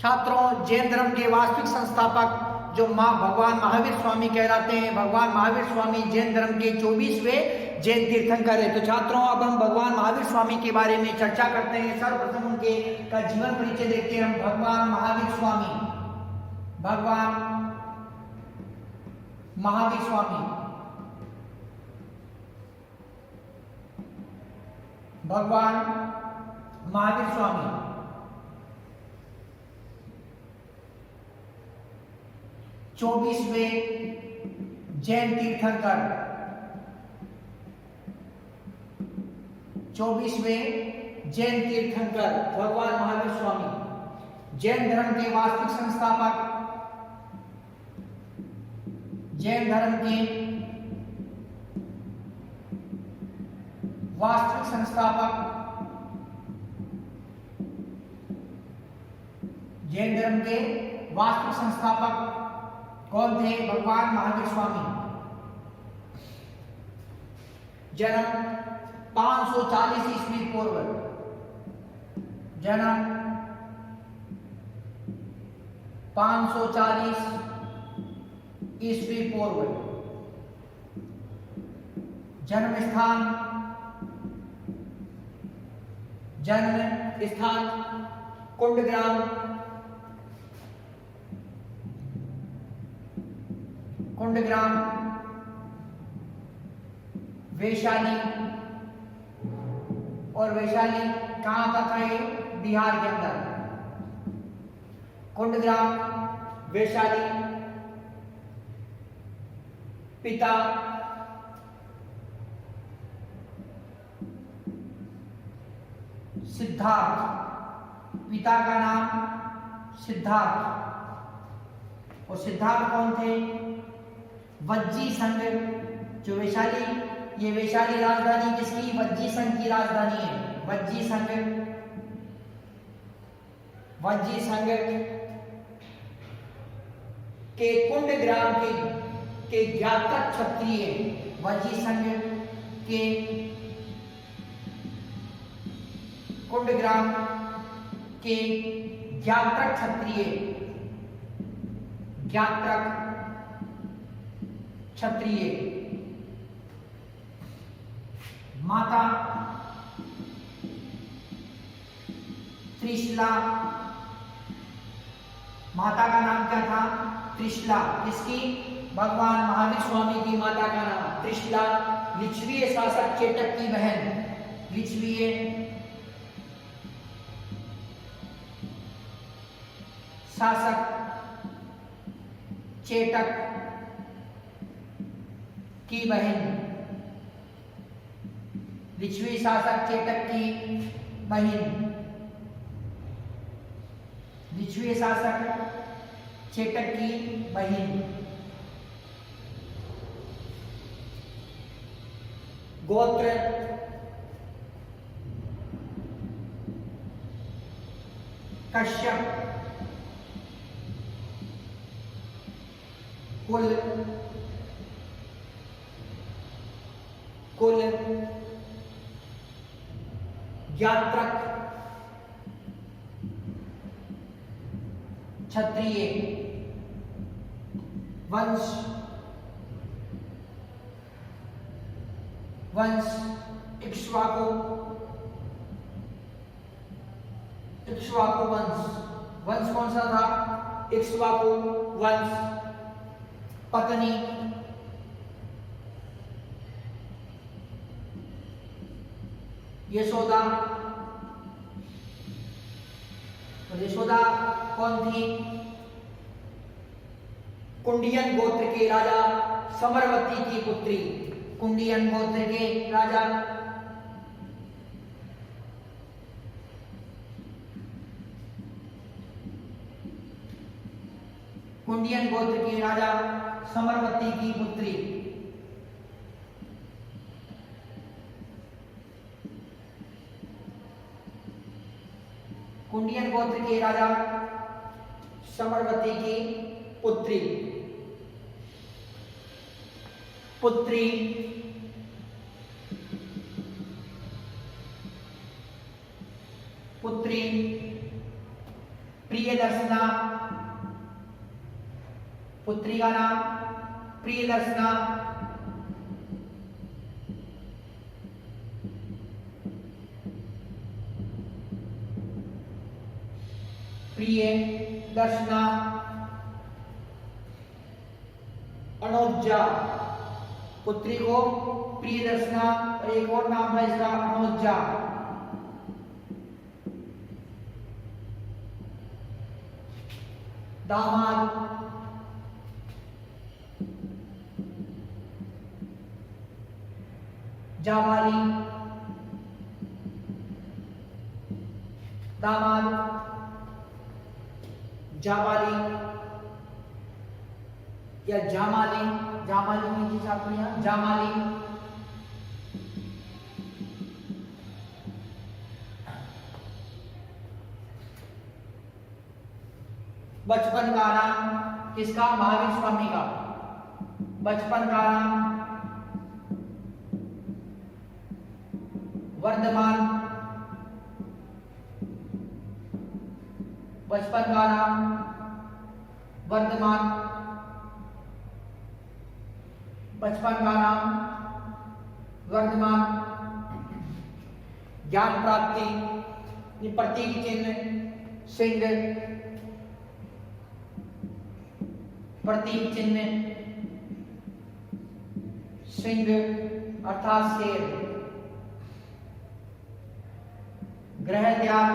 छात्रों, जैन धर्म के वास्तविक संस्थापक जो भगवान महावीर स्वामी कहलाते हैं, भगवान महावीर स्वामी जैन धर्म के 24वें जैन तीर्थंकर है। तो छात्रों, अब हम भगवान महावीर स्वामी के बारे में चर्चा करते हैं। सर्वप्रथम उनके का जीवन परिचय देखते हैं हम। भगवान महावीर स्वामी, भगवान महावीर स्वामी, भगवान महावीर स्वामी 24वें जैन तीर्थंकर, 24वें जैन तीर्थंकर भगवान महावीर स्वामी, जैन धर्म के वास्तविक संस्थापक, जैन धर्म के वास्तविक संस्थापक, जैन धर्म के वास्तविक संस्थापक कौन थे? भगवान महावीर स्वामी। जन्म 540 ईस्वी पूर्व, जन्म 540 ईस्वी पूर्व, जन्म स्थान, जन्म स्थान कुंडग्राम, कुंडग्राम, वैशाली, और वैशाली कहां तक है? बिहार के अंदर। कुंडग्राम, वैशाली। पिता सिद्धार्थ, पिता का नाम सिद्धार्थ। और सिद्धार्थ कौन थे? वज्जी संघ, जो वैशाली, ये वैशाली राजधानी किसकी? वज्जी संघ की राजधानी है। वज्जी संघ, वज्जी संघ के कुंडग्राम के ज्ञातक क्षत्रिय, वज्जी संघ के कुंडग्राम के ज्ञातक क्षत्रिय, ज्ञातक क्षत्रिय। माता त्रिशला, माता का नाम क्या था? त्रिशला। किसकी? भगवान महावीर स्वामी की माता का नाम त्रिशला, लिच्छवीय शासक चेटक की बहन, लिच्छवीय शासक चेटक की बहन, लिच्छवी शासक चेटक की बहन, लिच्छवी शासक चेटक की बहन। गोत्र कश्यप, कुल ज्ञात्रक क्षत्रिय, वंश इक्ष्वाकु, इक्ष्वाकु वंश। वंश कौन सा था? इक्ष्वाकु वंश। पत्नी यशोदा, तो यशोदा कौन थी? कुंडियन गोत्र के राजा समरवती की पुत्री, कुंडियन गोत्र के राजा कुंडियन गोत्र के राजा समरवती की पुत्री। कुंडियन गोत्र के राजा समरवती की पुत्री, पुत्री पुत्री प्रियदर्शना, पुत्री का नाम प्रियदर्शना। प्रियदर्शना। अनोज्जा, पुत्री को प्रियदर्शना, और एक और नाम है इसका अनोज्जा। दामाद, जावाली, दामाद जावाली या जामाली, जामाली की छात्रियां जामाली। बचपन का नाम किसका? महावीर स्वामी का। बचपन का नाम वर्धमान। बचपन का नाम वर्धमान। बचपन का नाम वर्धमान। ज्ञान प्राप्ति, प्रतीक चिन्ह सिंह, प्रतीक चिन्ह सिंह अर्थात शेर। ग्रह त्याग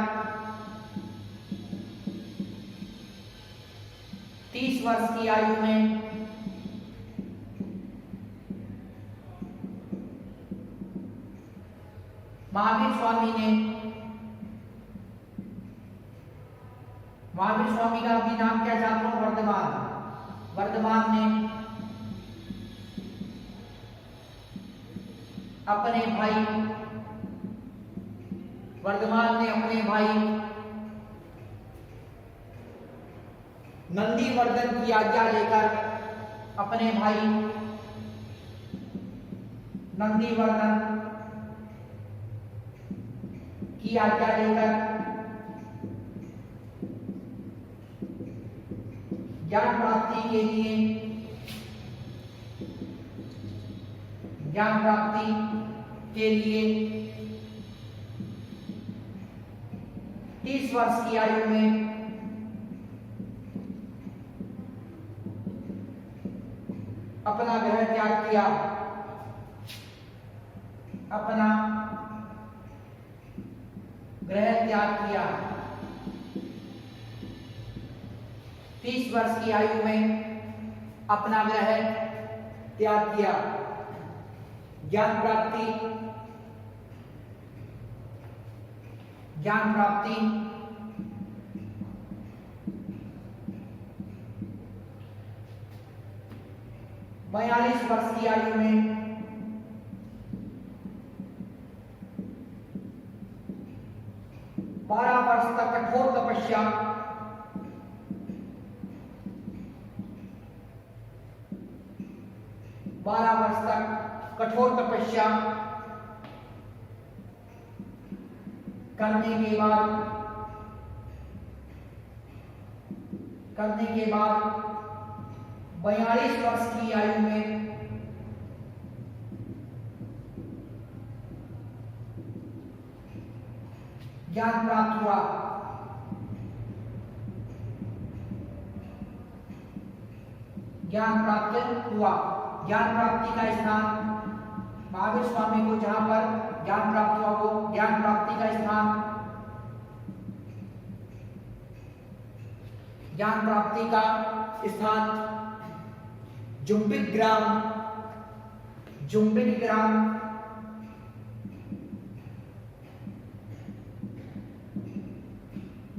30 वर्ष की आयु में महावीर स्वामी ने, महावीर स्वामी का भी नाम क्या छात्रों? वर्धमान। वर्धमान ने अपने भाई, वर्धमान ने अपने भाई नंदीवर्धन की आज्ञा लेकर, अपने भाई नंदीवर्धन की आज्ञा लेकर ज्ञान प्राप्ति के लिए, ज्ञान प्राप्ति के लिए 30 वर्ष की आयु में अपना ग्रह त्याग किया। अपना ग्रह त्याग किया। 30 वर्ष की आयु में अपना ग्रह त्याग किया। ज्ञान प्राप्ति, ज्ञान प्राप्ति 42 वर्ष की आयु में बारह वर्ष तक कठोर तपस्या, 12 वर्ष तक कठोर तपस्या करने के बाद 42 वर्ष की आयु में ज्ञान प्राप्त हुआ। ज्ञान प्राप्त हुआ। ज्ञान प्राप्ति का स्थान महावीर स्वामी को जहां पर ज्ञान प्राप्त हुआ वो ज्ञान प्राप्ति का स्थान, ज्ञान प्राप्ति का स्थान जुम्बिक ग्राम, जुम्बिक ग्राम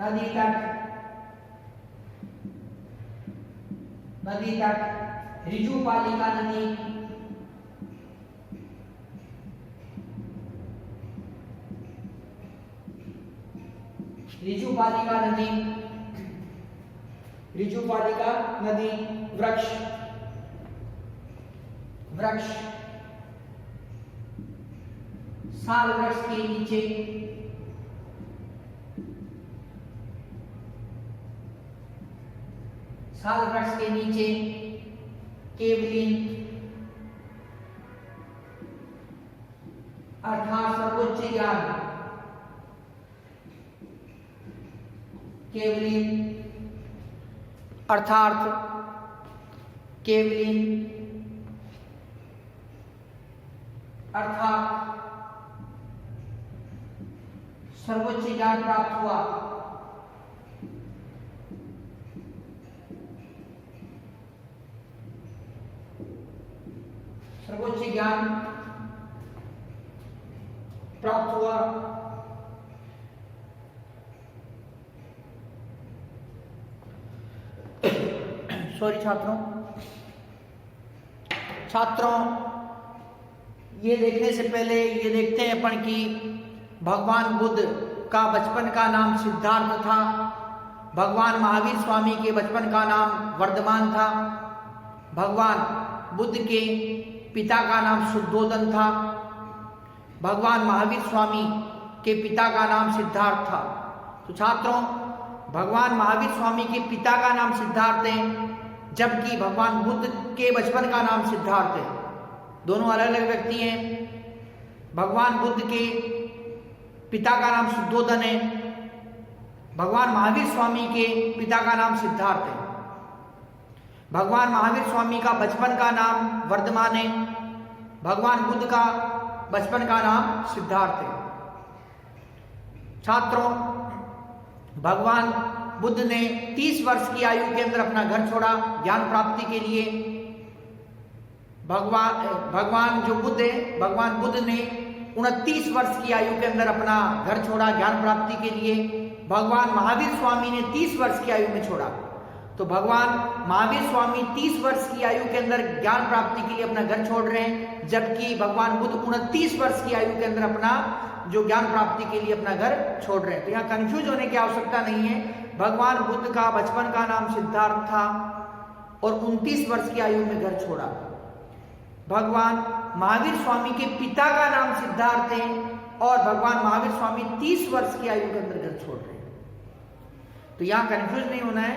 नदी तट ऋजुपालिका नदी, ऋजुपालिका नदी, ऋजुपालिका नदी वृक्ष, वृक्ष साल वृक्ष के नीचे साल वृक्ष के नीचे केवलिन अर्थात सर्वोच्च ज्ञान, केवलिन अर्थात केवलिन अर्थात सर्वोच्च ज्ञान प्राप्त हुआ। सर्वोच्च ज्ञान प्राप्त हुआ। सॉरी छात्रों ये देखने से पहले ये देखते हैं अपन कि भगवान बुद्ध का बचपन का नाम सिद्धार्थ था, भगवान महावीर स्वामी के बचपन का नाम वर्धमान था, भगवान बुद्ध के पिता का नाम शुद्धोदन था, भगवान महावीर स्वामी के पिता का नाम सिद्धार्थ था। तो छात्रों भगवान महावीर स्वामी के पिता का नाम सिद्धार्थ है, जबकि भगवान बुद्ध के बचपन का नाम सिद्धार्थ है। दोनों अलग अलग व्यक्ति हैं। भगवान बुद्ध के पिता का नाम शुद्धोदन है, भगवान महावीर स्वामी के पिता का नाम सिद्धार्थ है। भगवान महावीर स्वामी का बचपन का नाम वर्धमान है, भगवान बुद्ध का बचपन का नाम सिद्धार्थ है। छात्रों भगवान बुद्ध ने 30 वर्ष की आयु के अंदर अपना घर छोड़ा ज्ञान प्राप्ति के लिए। भगवान जो बुद्ध है, भगवान बुद्ध ने 29 वर्ष की आयु के अंदर अपना घर छोड़ा ज्ञान प्राप्ति के लिए। भगवान महावीर स्वामी ने 30 वर्ष की आयु में छोड़ा। तो भगवान महावीर स्वामी 30 वर्ष की आयु के अंदर ज्ञान प्राप्ति के लिए अपना घर छोड़ रहे हैं, जबकि भगवान बुद्ध 29 वर्ष की आयु के अंदर अपना जो ज्ञान प्राप्ति के लिए अपना घर छोड़ रहे हैं। तो यहाँ कंफ्यूज होने की आवश्यकता नहीं है। भगवान बुद्ध का बचपन का नाम सिद्धार्थ था और 29 वर्ष की आयु में घर छोड़ा। भगवान महावीर स्वामी के पिता का नाम सिद्धार्थ है और भगवान महावीर स्वामी 30 वर्ष की आयु के अंदर घर छोड़ रहे हैं। तो यहाँ कंफ्यूज नहीं होना है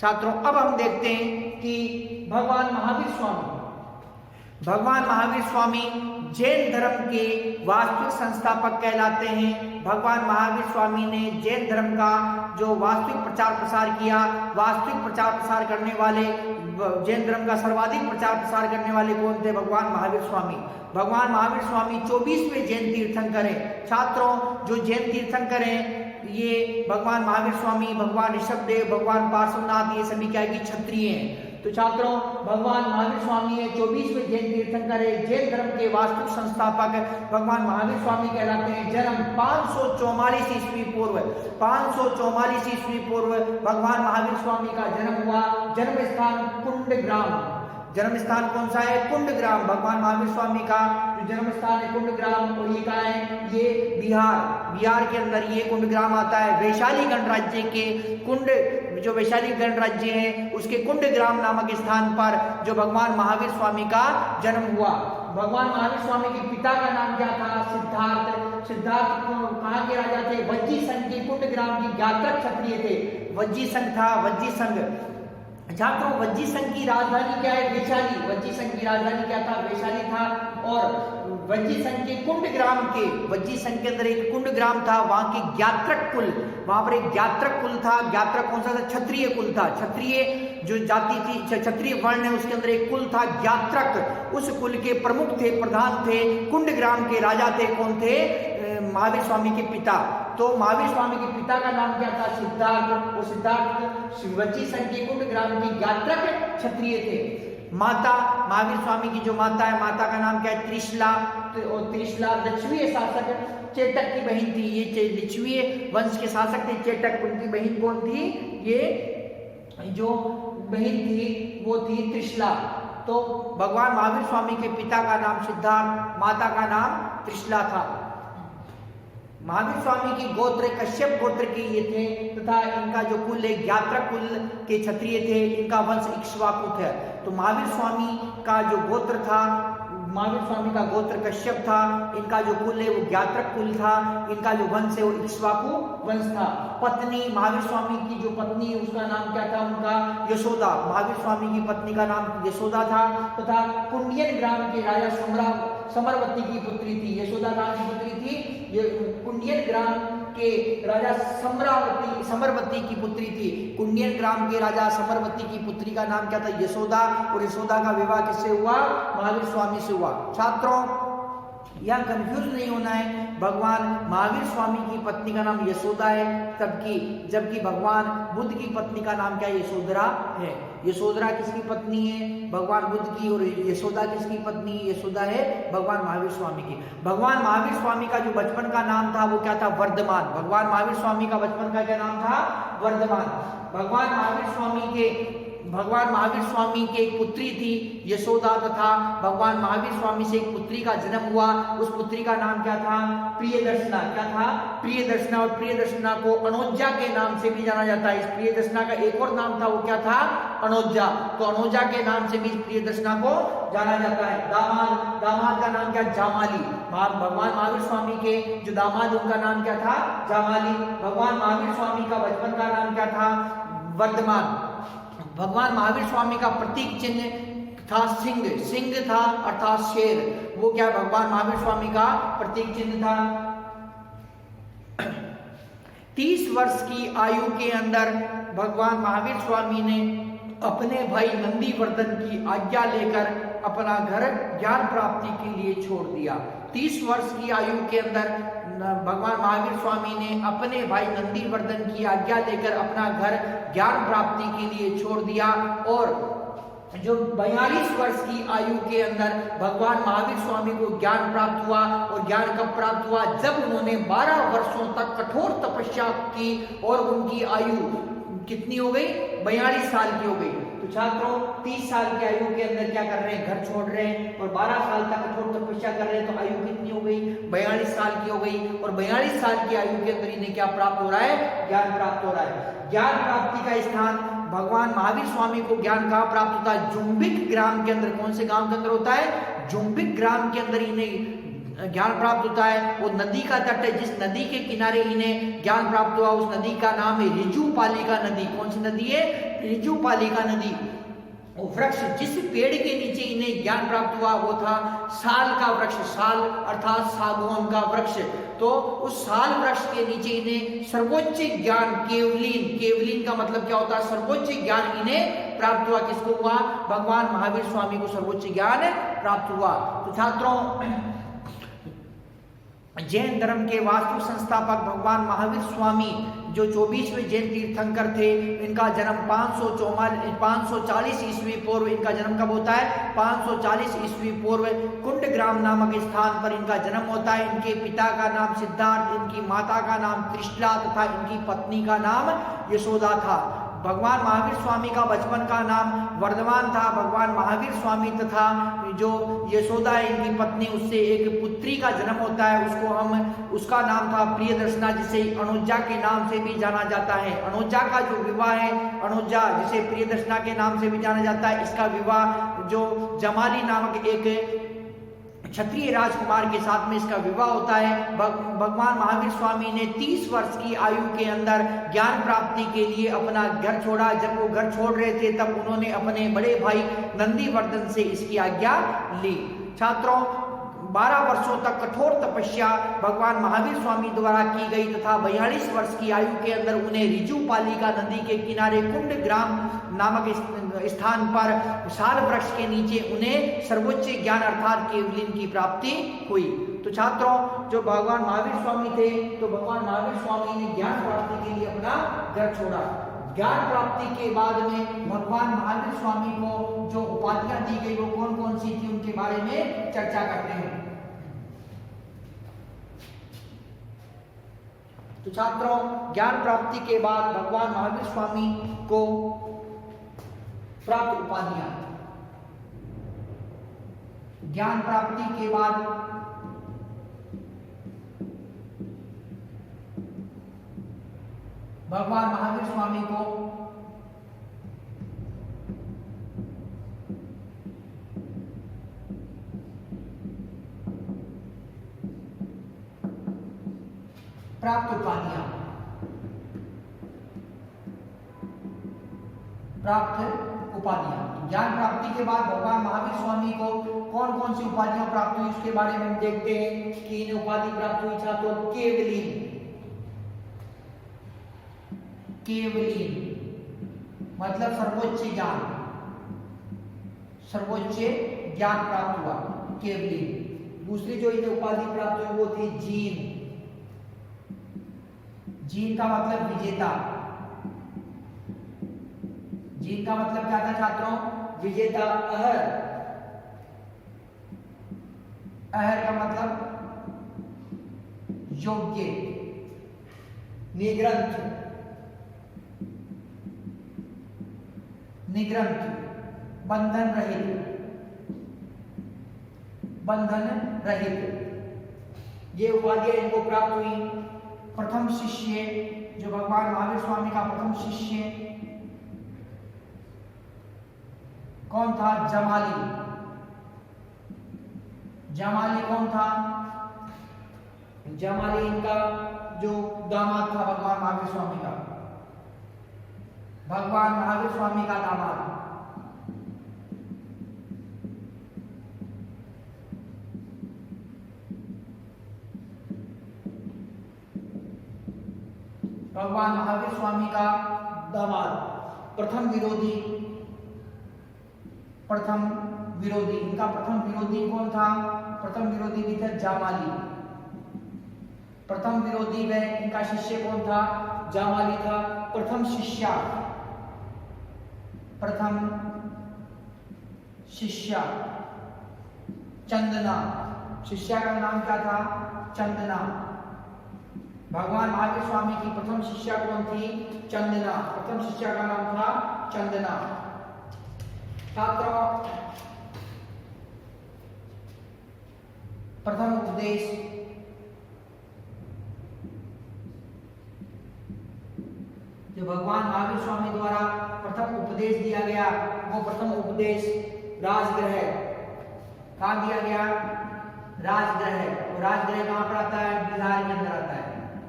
छात्रों। अब हम देखते हैं कि भगवान महावीर स्वामी जैन धर्म के वास्तविक संस्थापक कहलाते हैं। भगवान महावीर स्वामी ने जैन धर्म का जो वास्तविक प्रचार प्रसार किया, वास्तविक प्रचार प्रसार करने वाले, जैन धर्म का सर्वाधिक प्रचार प्रसार करने वाले कौन थे? भगवान महावीर स्वामी। भगवान महावीर स्वामी 24वें जैन तीर्थंकर हैं। छात्रों जो जैन तीर्थंकर हैं ये भगवान महावीर स्वामी, भगवान ऋषभदेव, भगवान पार्श्वनाथ, ये सभी क्या है कि क्षत्रिय हैं। तो छात्रों भगवान महावीर स्वामी है 24वें जैन तीर्थंकर है, जैन धर्म के वास्तविक संस्थापक भगवान महावीर स्वामी कहलाते हैं। जन्म 544 ईस्वी पूर्व, 544 ईस्वी पूर्व भगवान महावीर स्वामी का जन्म हुआ। जन्म स्थान कुंडग्राम। जन्म स्थान कौन सा है? कुंडग्राम। भगवान महावीर स्वामी का जो जन्म स्थान है कुंडग्राम, और ये कहाँ है? ये बिहार के अंदर ये कुंडग्राम आता है। वैशाली गणराज्य के कुंड, जो वैशाली गणराज्य है उसके कुंडग्राम नामक स्थान पर जो भगवान महावीर स्वामी का जन्म हुआ। भगवान महावीर स्वामी के पिता का नाम क्या था? सिद्धार्थ। सिद्धार्थ कहाँ के राजा थे? वज्जी संघ के कुंडग्राम के ज्ञात्रक क्षत्रिय थे। वज्जी संघ था, वज्जी संघ। छात्रों वज्जी संघ की राजधानी क्या है? वैशाली। वज्जी संघ की राजधानी क्या था? वैशाली था। और वज्जी संघ के कुंडग्राम के, वज्जी संघ के अंदर एक कुंडग्राम था, वहां के ज्ञात्रक कुल, वहां पर एक ज्ञात्रक कुल था। ज्ञात्रक कौन सा था? क्षत्रिय कुल था। क्षत्रिय जो जाति थी, क्षत्रिय वर्ण है, उसके अंदर एक कुल था ज्ञात्रक। उस कुल के प्रमुख थे, प्रधान थे, कुंडग्राम के राजा थे। कौन थे? महावीर स्वामी के पिता। तो महावीर स्वामी के पिता का नाम क्या था? सिद्धार्थ। वो सिद्धार्थ वज्जी संघ के कुंडग्राम के ज्ञात्रक क्षत्रिय थे। माता महावीर स्वामी की जो माता है, माता का नाम क्या है? त्रिशला। और त्रिशला लिच्छवी शासक चेटक की बहन थी। ये लिच्छवी वंश के शासक थे चेटक। उनकी बहन कौन थी? ये जो बहन थी वो थी त्रिशला। तो भगवान महावीर स्वामी के पिता का नाम सिद्धार्थ, माता का नाम त्रिशला था। महावीर स्वामी की गोत्र कश्यप गोत्र के ये थे तथा इनका जो कुल है ज्ञात्रक कुल के क्षत्रिय थे। इनका वंश इक्ष्वाकु है। तो महावीर स्वामी का जो गोत्र था महावीर स्वामी का गोत्र कश्यप था, इनका जो कुल है वो ज्ञात्रक कुल था, इनका जो वंश है वो इक्ष्वाकु वंश था। पत्नी महावीर स्वामी की जो पत्नी है उसका नाम क्या था? उनका यशोदा। महावीर स्वामी की पत्नी का नाम यशोदा था तथा कुंडियन ग्राम के राजा समरवती की पुत्री थी। यशोदा नाम की पुत्री थी, ये कुंडियन ग्राम के राजा समरवती की पुत्री थी। कुंडियन ग्राम के राजा समरवती की पुत्री का नाम क्या था? यशोदा। और यशोदा का विवाह किससे हुआ? महावीर स्वामी से हुआ। छात्रों यह कंफ्यूज नहीं होना है, भगवान महावीर स्वामी की पत्नी का नाम यशोदा है, जबकि भगवान बुद्ध की पत्नी का नाम क्या है? यशोधरा है। यशोधरा किसकी पत्नी है? भगवान बुद्ध की। और यशोदा किसकी पत्नी? यशोदा है भगवान महावीर स्वामी की। भगवान महावीर स्वामी का जो बचपन का नाम था वो क्या था? वर्धमान। भगवान महावीर स्वामी का बचपन का क्या नाम था? वर्धमान। भगवान महावीर स्वामी की एक पुत्री थी यशोदा तथा भगवान महावीर स्वामी से एक पुत्री का जन्म हुआ। उस पुत्री का नाम क्या था? प्रियदर्शना। क्या था? प्रियदर्शना। और प्रियदर्शना को अनोजा के नाम से भी जाना जाता है। इस प्रियदर्शना का एक और नाम था, वो क्या था? अनोजा। तो अनोजा के नाम से भी प्रियदर्शना को जाना जाता है। दामाद का नाम क्या? जामाली। भगवान महावीर स्वामी के जो दामाद उनका नाम क्या था? जामाली। भगवान महावीर स्वामी का बचपन का नाम क्या था? वर्धमान। भगवान महावीर स्वामी का प्रतीक चिन्ह था सिंह था अर्थात शेर। वो क्या? भगवान महावीर स्वामी का प्रतीक चिन्ह था। 30 वर्ष की आयु के अंदर भगवान महावीर स्वामी ने अपने भाई नंदीवर्धन की आज्ञा लेकर अपना घर ज्ञान प्राप्ति के लिए छोड़ दिया। 30 वर्ष की आयु के अंदर भगवान महावीर स्वामी ने अपने भाई नंदीवर्धन की आज्ञा लेकर अपना घर ज्ञान प्राप्ति के लिए छोड़ दिया। और जो 42 वर्ष की आयु के अंदर भगवान महावीर स्वामी को ज्ञान प्राप्त हुआ। और ज्ञान कब प्राप्त हुआ? जब उन्होंने 12 वर्षों तक कठोर तपस्या की और उनकी आयु कितनी हो गई? 42 साल की हो गई। तो छात्रों 30 साल की आयु के अंदर क्या कर रहे हैं? घर छोड़ रहे हैं। और 12 साल तक कठोर तपस्या कर रहे हैं, तो आयु कितनी हो गई? 42 साल की हो गई। और 42 साल की आयु के अंदर इन्हें क्या प्राप्त हो रहा है? ज्ञान प्राप्त हो रहा है। ज्ञान प्राप्ति का स्थान भगवान महावीर स्वामी को ज्ञान कहाँ प्राप्त होता है? जुम्बिक ग्राम के अंदर। कौन से गांव के अंदर होता है? जुम्बिक ग्राम के अंदर इन्हें ज्ञान प्राप्त होता है। वो नदी का तट है, जिस नदी के किनारे इन्हें ज्ञान प्राप्त हुआ उस नदी का नाम है ऋजुपालिका नदी। कौन सी नदी है? ऋजुपालिका नदी। वो वृक्ष, जिस पेड़ के नीचे इन्हें ज्ञान प्राप्त हुआ वो था साल का वृक्ष। साल अर्थात सागौन का वृक्ष। तो उस साल वृक्ष के नीचे इन्हें सर्वोच्च ज्ञान केवलीन का मतलब क्या होता है? सर्वोच्च ज्ञान इन्हें प्राप्त हुआ। किसको हुआ? भगवान महावीर स्वामी को सर्वोच्च ज्ञान प्राप्त हुआ। तो छात्रों जैन धर्म के वास्तविक संस्थापक भगवान महावीर स्वामी जो 24वें जैन तीर्थंकर थे, इनका जन्म 540 ईस्वी पूर्व। इनका जन्म कब होता है? 540 ईस्वी पूर्व कुंडग्राम नामक स्थान पर इनका जन्म होता है। इनके पिता का नाम सिद्धार्थ, इनकी माता का नाम त्रिशला तथा इनकी पत्नी का नाम यशोदा था। भगवान महावीर स्वामी का बचपन का नाम वर्धमान था। भगवान महावीर स्वामी तथा जो यशोदा है इनकी पत्नी, उससे एक पुत्री का जन्म होता है। उसका नाम था प्रियदर्शना, जिसे अनोजा के नाम से भी जाना जाता है। अनोजा का जो विवाह है, अनोजा जिसे प्रियदर्शना के नाम से भी जाना जाता है, इसका विवाह जो जमाली नामक एक क्षत्रिय राजकुमार के साथ में इसका विवाह होता है। भगवान महावीर स्वामी ने 30 वर्ष की आयु के अंदर ज्ञान प्राप्ति के लिए अपना घर छोड़ा। जब वो घर छोड़ रहे थे तब उन्होंने अपने बड़े भाई नंदीवर्धन से इसकी आज्ञा ली। छात्रों 12 वर्षों तक कठोर तपस्या भगवान महावीर स्वामी द्वारा की गई तथा 42 वर्ष की आयु के अंदर उन्हें ऋजुपालिका नदी के किनारे कुंडग्राम नामक स्थान पर साल वृक्ष के नीचे उन्हें सर्वोच्च ज्ञान अर्थात केवलीन की प्राप्ति हुई। तो छात्रों जो भगवान महावीर स्वामी थे, तो भगवान महावीर स्वामी ने ज्ञान प्राप्ति के लिए अपना घर छोड़ा। ज्ञान प्राप्ति के बाद में भगवान महावीर स्वामी को जो उपाधियां दी गई वो कौन कौन सी थी, उनके बारे में चर्चा करते हैं। तो छात्रों ज्ञान प्राप्ति के बाद भगवान महावीर स्वामी को प्राप्त उपाधियां। ज्ञान प्राप्ति के बाद भगवान महावीर स्वामी को प्राप्त उपाधियां, प्राप्त उपाधियां। ज्ञान प्राप्ति के बाद भगवान महावीर स्वामी को कौन कौन सी उपाधियां प्राप्त हुई उसके बारे में हम देखते हैं कि इन्हें उपाधि प्राप्त हुई था। तो केवलीन, केवलीन मतलब सर्वोच्च ज्ञान, सर्वोच्च ज्ञान प्राप्त हुआ, केवलीन। दूसरी जो इन्हें उपाधि प्राप्त हुई वो थी जीन। जीन का मतलब विजेता। जीन का मतलब क्या था छात्रों? विजेता। अहर, अहर का मतलब योग्य। निग्रंथ, निग्रंथ बंधन रहित, बंधन रहित। ये उपाधियां इनको प्राप्त हुई। प्रथम शिष्य जो भगवान महावीर स्वामी का प्रथम शिष्य कौन था? जमाली। जमाली कौन था? जमाली इनका जो दामाद था भगवान महावीर स्वामी का, भगवान महावीर स्वामी का दामाद। भगवान महावीर स्वामी का दामाद। प्रथम विरोधी, प्रथम विरोधी, इनका प्रथम विरोधी कौन था? प्रथम विरोधी भी था जामाली। प्रथम विरोधी व इनका शिष्य कौन था? जामाली था। प्रथम शिष्या, प्रथम शिष्या चंदना। शिष्या का नाम क्या था? चंदना। भगवान महावीर स्वामी की प्रथम शिष्या कौन थी? चंदना। प्रथम शिष्या का नाम था चंदना। छात्रों, प्रथम उपदेश जो भगवान महावीर स्वामी द्वारा प्रथम उपदेश दिया गया वो प्रथम उपदेश राजगृह। कहाँ दिया गया? राजगृह। तो राजगृह कहाँ पर आता है? बिहार के अंदर आता है।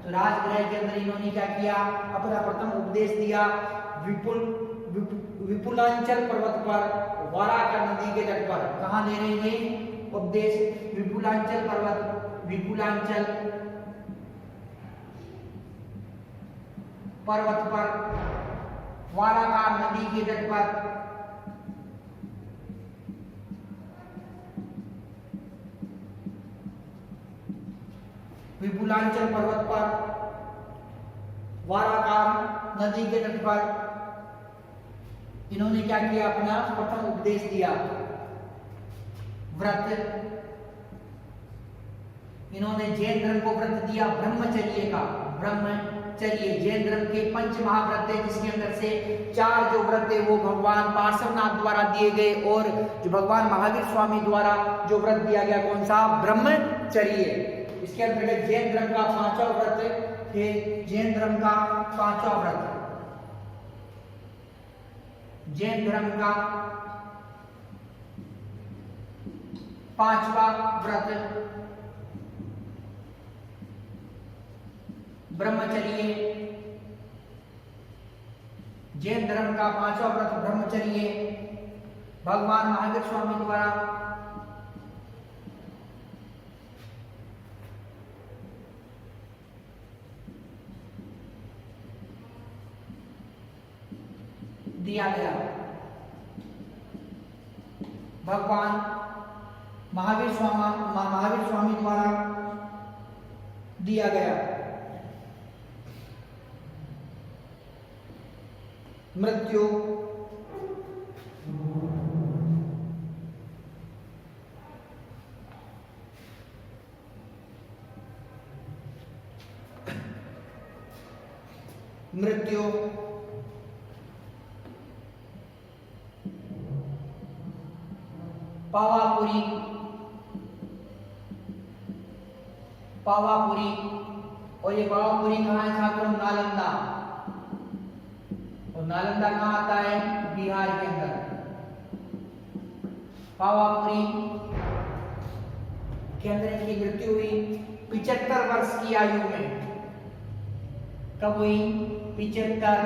तो राजगृह के अंदर इन्होंने क्या किया? अपना प्रथम उपदेश दिया। विपुलांचल पर्वत पर, वाराकर नदी के तट पर। कहाँ दे रहे हैं उपदेश? विपुलांचल पर्वत, विपुलांचल पर्वत पर, वाराकार नदी के तट पर। विपुलांचल पर्वत पर, वाराकार नदी के तट पर इन्होंने क्या किया? अपना प्रथम उपदेश दिया। व्रत, इन्होंने जैन धर्म को व्रत दिया ब्रह्मचर्य का। ब्रह्मचर्य जैन धर्म के पंच महाव्रत है, जिसके अंदर से 4 जो व्रत है वो भगवान पार्श्वनाथ द्वारा दिए गए, और जो भगवान महावीर स्वामी द्वारा जो व्रत दिया गया कौन सा? ब्रह्मचर्य। इसके अंतर्गत जैन धर्म का 5वां व्रत है, जैन धर्म का 5वां व्रत, जैन धर्म का 5वां व्रत ब्रह्मचर्य। जैन धर्म का 5वां व्रत ब्रह्मचर्य भगवान महावीर स्वामी द्वारा दिया गया। भगवान महावीर स्वामी द्वारा दिया गया। मृत्यु, मृत्यु, पावापुरी, पावापुरी, और ये पावापुरी कहाँ है छात्रों? नालंदा। और नालंदा कहाँ आता है? बिहार के अंदर। पावापुरी के अंदर इनकी मृत्यु हुई 75 वर्ष की आयु में। कब हुई? 75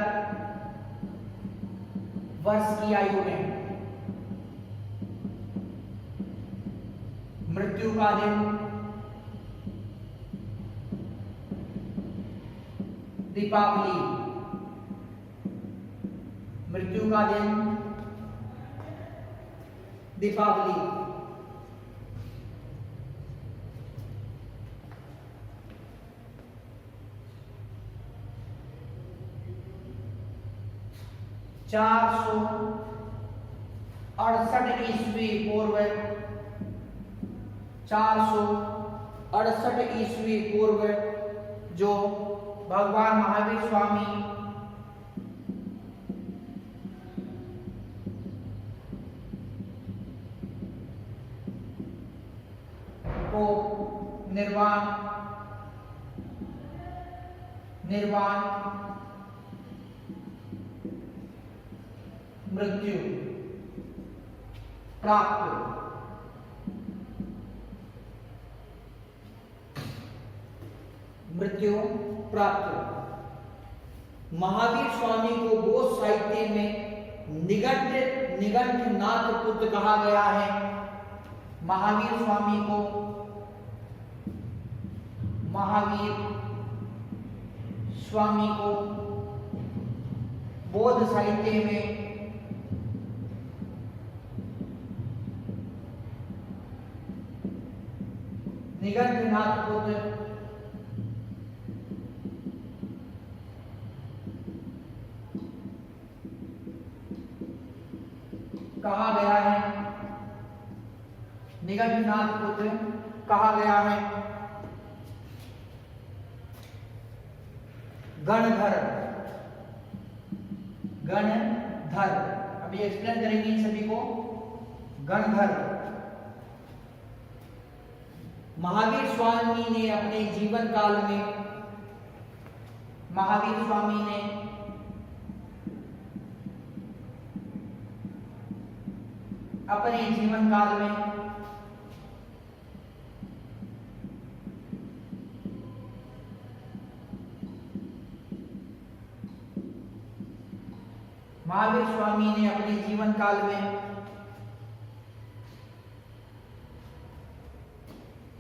वर्ष की आयु में। मृत्यु का दिन दीपावली। मृत्यु का दिन दीपावली। चार सौ 68 ईस्वी पूर्व, 468 ईस्वी पूर्व जो भगवान महावीर स्वामी को निर्वाण मृत्यु प्राप्त। महावीर स्वामी को बोध साहित्य में निघंटनाथ पुत्र कहा गया है। महावीर स्वामी को बोध साहित्य में निघंटनाथ पुत्र कहा गया है। निघंटनाथ पुत्र कहा गया है। गणधर अभी एक्सप्लेन करेंगे इन सभी को। गणधर महावीर स्वामी ने अपने जीवन काल में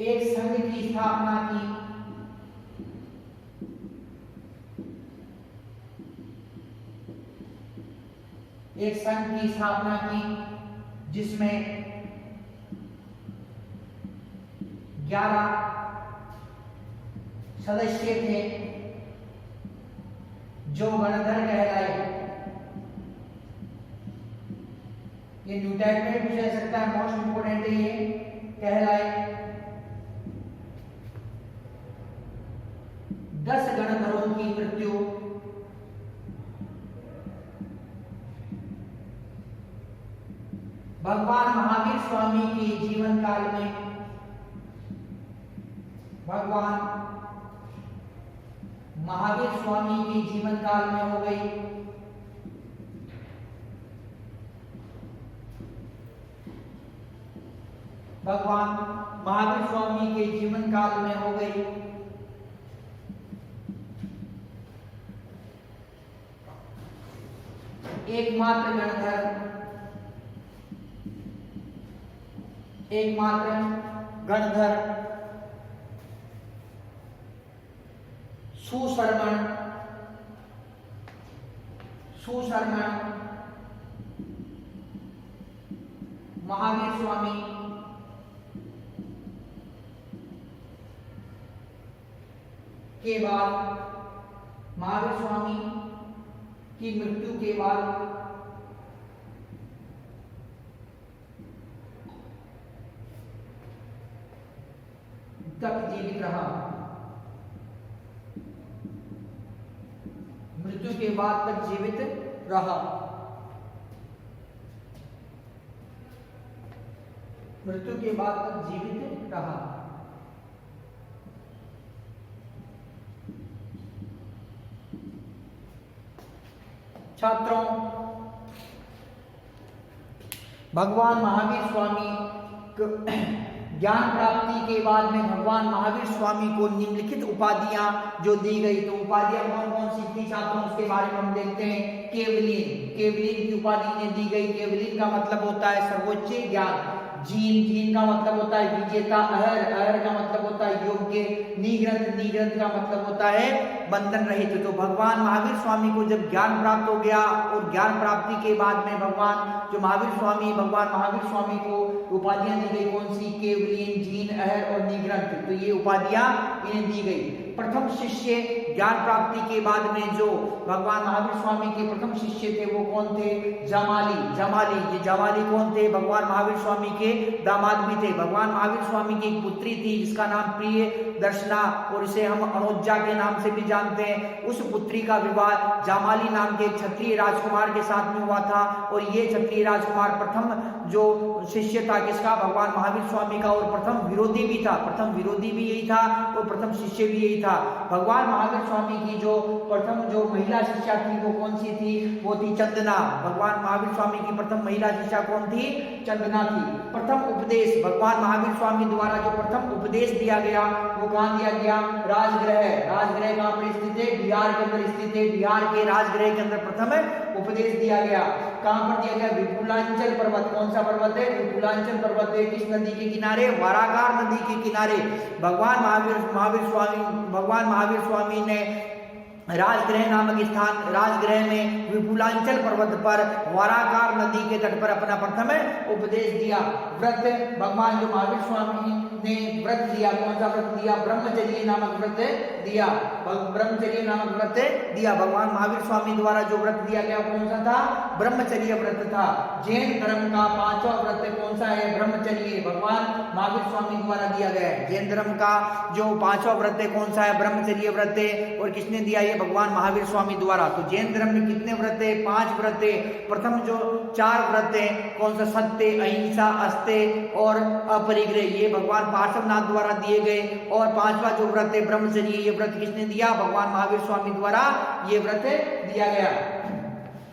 एक संघ की स्थापना की। जिसमें 11 सदस्य थे जो गणधर कहलाए। ये न्यू टाइप में पूछा जा सकता है, मोस्ट इंपोर्टेंट है ये। कहलाए 10 गणधरों की मृत्यु भगवान महावीर स्वामी के जीवन काल में हो गई। भगवान महावीर स्वामी के जीवन काल में हो गई। एकमात्र गणधर सुशर्मण महावीर स्वामी के बाद, महावीर स्वामी की मृत्यु के बाद तक जीवित रहा। मृत्यु के बाद तक जीवित रहा। छात्रों, भगवान महावीर स्वामी ज्ञान प्राप्ति के बाद में भगवान महावीर स्वामी को निम्नलिखित उपाधियां जो दी गई, तो उपाधियां कौन कौन सी थी छात्रों, उसके बारे में हम देखते हैं। केवलीन, केवलीन की उपाधि इन्हें दी गई। केवलीन का मतलब होता है सर्वोच्च ज्ञान। जीन, जीन का मतलब होता है विजेता। अहर, अहर का मतलब होता है योग्य। निग्रंथ, निग्रंथ का मतलब होता है बंधन रहित। तो भगवान महावीर स्वामी को जब ज्ञान प्राप्त हो गया और ज्ञान प्राप्ति के बाद में भगवान महावीर स्वामी को उपाधियां दी गई। कौन सी? केवलीन, जीन, अहर और निग्रंथ। तो ये उपाधियां इन्हें दी गई। प्रथम शिष्य ज्ञान प्राप्ति के बाद में जो भगवान महावीर स्वामी के प्रथम शिष्य थे वो कौन थे? जामाली। जामाली, ये जामाली कौन थे? भगवान महावीर स्वामी के दामाद भी थे। भगवान महावीर स्वामी की एक पुत्री थी जिसका नाम प्रिय दर्शना और इसे हम अनुज्जा के नाम से भी जानते हैं। उस पुत्री का विवाह जामाली नाम के क्षत्रिय राजकुमार के साथ में हुआ था और ये क्षत्रिय राजकुमार प्रथम जो शिष्य था किसका? भगवान महावीर स्वामी का, और प्रथम विरोधी भी था। प्रथम विरोधी भी यही था और प्रथम शिष्य भी यही था। भगवान महावीर स्वामी की जो प्रथम जो महिला शिष्या थी वो कौन सी थी? वो थी चंदना। भगवान महावीर स्वामी की प्रथम महिला शिष्या कौन थी? चंदना थी। प्रथम उपदेश भगवान महावीर स्वामी द्वारा जो प्रथम उपदेश दिया गया वो कहाँ दिया गया? राजगृह। राजगृह कहाँ पर स्थित है? बिहार के अंदर स्थित है। बिहार के राजगृह के अंदर प्रथम उपदेश दिया गया। कहाँ पर दिया गया? विपुलांचल पर्वत। कौन सा पर्वत है? विपुलांचल पर्वत है। किस नदी के किनारे? वारागार नदी के किनारे भगवान महावीर स्वामी ने राजगृह नामक स्थान, राजगृह में विपुलांचल पर्वत पर वाराकार नदी के तट पर अपना प्रथम उपदेश दिया। व्रत भगवान जो महावीर स्वामी ने व्रत दिया, कौन सा व्रत दिया? ब्रह्मचर्य नामक व्रत दिया। ब्रह्मचर्य नामक व्रत दिया। भगवान महावीर स्वामी द्वारा जो व्रत दिया गया कौन सा था? ब्रह्मचर्य व्रत था। जैन धर्म का पांचवा व्रत कौन सा है? ब्रह्मचर्य। भगवान महावीर स्वामी द्वारा दिया गया है। जैन धर्म का जो पांचवा व्रत है कौन सा है? ब्रह्मचर्य व्रत है। और किसने दिया? ये भगवान महावीर स्वामी द्वारा। तो जैन धर्म में कितने व्रत है? 5 व्रत है। प्रथम जो 4 व्रत है कौन सा? सत्य, अहिंसा, अस्त्य और अपरिग्रह, ये भगवान पार्श्वनाथ द्वारा दिए गए। और 5वां जो व्रत है ब्रह्मचर्य, ये व्रत किसने दिया? भगवान महावीर स्वामी द्वारा ये व्रत दिया गया।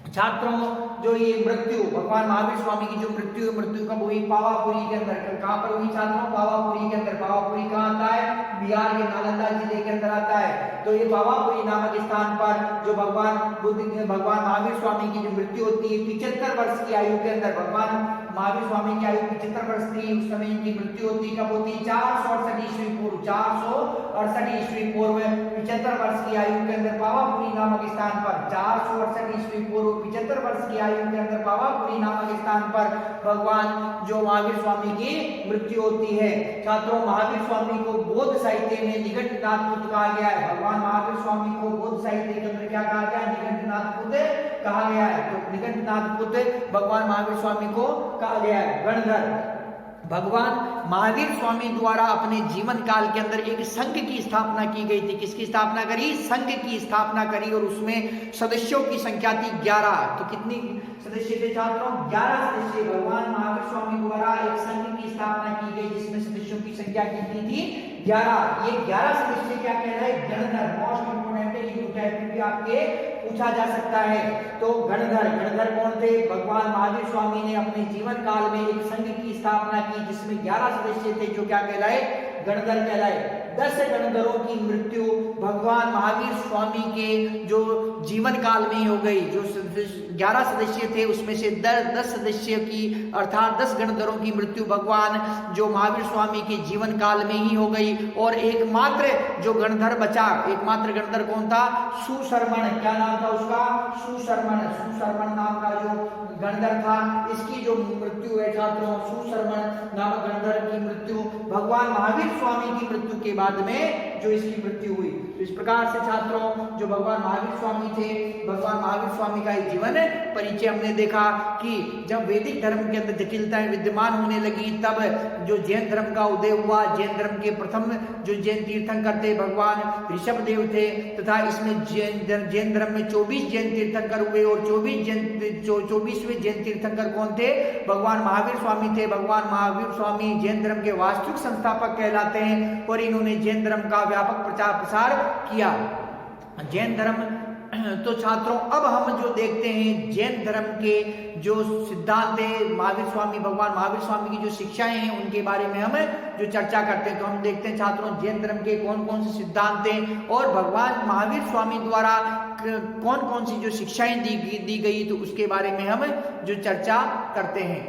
छात्रों, जो ये मृत्यु भगवान महावीर स्वामी की जो मृत्यु कब हुई? पावापुरी के अंदर। कहां पर हुई छात्रों? पावापुरी के अंदर। पावापुरी कहां आता है? बिहार के नालंदा जिले के अंदर आता है। तो ये पावापुरी नामक स्थान पर जो भगवान महावीर स्वामी की जो मृत्यु होती है 75 वर्ष की आयु के अंदर। भगवान महावीर स्वामी की आयु 75 वर्ष थी, उस समय इनकी मृत्यु होती कब होती? 468 ईस्वी पूर्व। 468 ईस्वी पूर्व 75 वर्ष की आयु के अंदर पावापुरी नामक स्थान पर 468 ईस्वी पूर्व 75 वर्ष की आयु के अंदर पावापुरी नामक स्थान पर भगवान जो महावीर स्वामी की मृत्यु होती है। छात्रों, महावीर स्वामी को बौद्ध साहित्य में निघंटनाथ पुत्र कहा गया है। भगवान महावीर स्वामी को बौद्ध साहित्य के अंदर क्या कहा गया? निघंटनाथ पुत्र कहा गया है। तो निघंटनाथ पुत्र भगवान महावीर स्वामी को कहा गया है। गणधर भगवान महावीर स्वामी द्वारा अपने जीवन काल के अंदर एक संघ की स्थापना की गई थी। किसकी स्थापना करी? संघ की स्थापना करी और उसमें सदस्यों की संख्या थी 11। तो कितनी सदस्य थे छात्रों? 11 सदस्य। भगवान महावीर स्वामी द्वारा एक संघ की स्थापना की गई जिसमें सदस्यों की संख्या कितनी थी? 11। ये 11 सदस्य क्या कहलाए? गणधर। मोस्ट इंपोर्टेंट है, ये टाइप भी आपके पूछा जा सकता है। तो गणधर कौन थे? भगवान महावीर स्वामी ने अपने जीवन काल में एक संघ की स्थापना की जिसमें 11 सदस्य थे जो क्या कहलाए? गणधर कहलाए। 10 गणधरों की मृत्यु भगवान महावीर स्वामी के जो जीवन काल में ही हो गई। जो 11 सदस्य थे उसमें से 10 सदस्य की अर्थात 10 गणधरों की मृत्यु भगवान जो महावीर स्वामी के जीवन काल में ही हो गई। और एकमात्र जो गणधर बचा, एकमात्र गणधर कौन था? सुशर्मण। क्या नाम था उसका? सुशर्मण नाम का जो गणधर था, इसकी जो मृत्यु है छात्रों, सुशर्मण नामक गणधर की मृत्यु भगवान महावीर स्वामी की मृत्यु के बाद में जो इसकी मृत्यु हुई। तो इस प्रकार से छात्रों जो भगवान महावीर स्वामी थे, भगवान महावीर स्वामी का एक जीवन परिचय हमने देखा कि जब वैदिक धर्म के अंदर जटिलताएं विद्यमान होने लगी तब जो जैन धर्म का उदय हुआ। जैन धर्म के प्रथम जो जैन तीर्थंकर थे भगवान ऋषभदेव थे तथा इसमें जैन धर्म में 24 जैन तीर्थंकर हुए और 24वें जैन तीर्थंकर कौन थे? भगवान महावीर स्वामी थे। भगवान महावीर स्वामी जैन धर्म के वास्तविक संस्थापक कहलाते हैं और इन्होंने जैन धर्म का व्यापक प्रचार प्रसार किया। जैन धर्म तो छात्रों अब हम जो देखते हैं जैन धर्म के जो सिद्धांत है, महावीर स्वामी, भगवान महावीर स्वामी की जो शिक्षाएं हैं उनके बारे में हम जो चर्चा करते हैं। तो हम देखते हैं छात्रों जैन धर्म के कौन कौन से सिद्धांत हैं और भगवान महावीर स्वामी द्वारा कौन कौन सी जो शिक्षाएं दी गई, तो उसके बारे में हम जो चर्चा करते हैं।